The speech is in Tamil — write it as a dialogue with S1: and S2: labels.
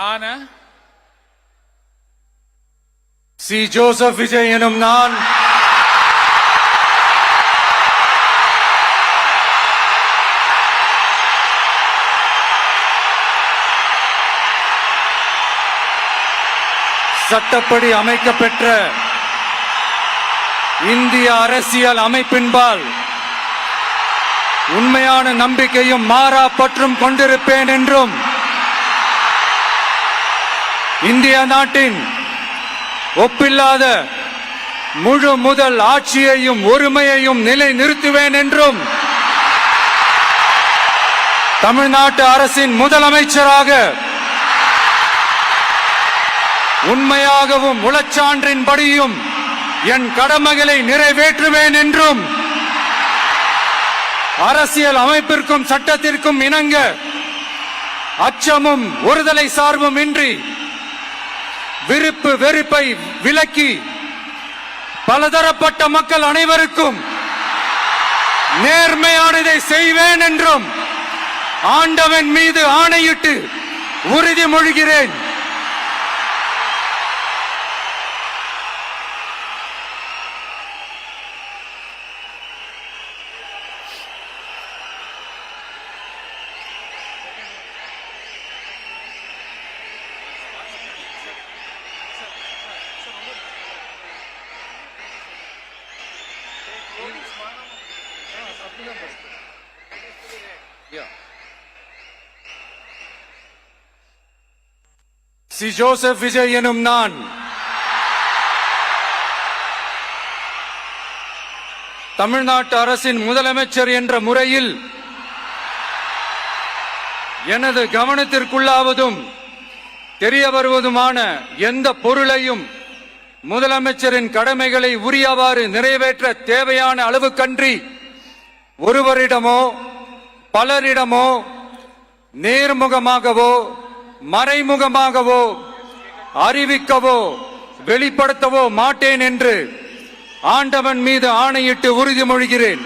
S1: ஆன
S2: சி. ஜோசப் விஜய் எனும் நான் சட்டப்படி அமைக்கப்பெற்ற இந்திய அரசியல் அமைப்பின்பால் உண்மையான நம்பிக்கையும் மாறா பற்றும் கொண்டிருப்பேன் என்றும் இந்திய நாட்டின் ஒப்பில்லாத முழு முதல் ஆட்சியையும் ஒருமையையும் நிலை நிறுத்துவேன் என்றும் தமிழ்நாட்டு அரசின் முதலமைச்சராக உண்மையாகவும் உளச்சான்றின்படியும் என் கடமைகளை நிறைவேற்றுவேன் என்றும் அரசியல் அமைப்பிற்கும் சட்டத்திற்கும் இணங்க அச்சமும் ஒருதலை சார்பும் இன்றி விருப்பு வெறுப்பை விலக்கி பலதரப்பட்ட மக்கள் அனைவருக்கும் நேர்மையானதை செய்வேன் என்றும் ஆண்டவன் மீது ஆணையிட்டு உறுதிமொழிகிறேன். சி. ஜோசப் விஜய் எனும் நான் தமிழ்நாட்டு அரசின் முதலமைச்சர் என்ற முறையில் எனது கவனத்திற்குள்ளாவதும் தெரிய வருவதுமான எந்த பொருளையும் முதலமைச்சரின் கடமைகளை உரியவாறு நிறைவேற்ற தேவையான அளவுக்கன்றி ஒருவரிடமோ பலரிடமோ நேர்முகமாகவோ மறைமுகமாகவோ அறிவிக்கவோ வெளிப்படுத்தவோ மாட்டேன் என்று ஆண்டவன் மீது ஆணையிட்டு உறுதிமொழிகிறேன்.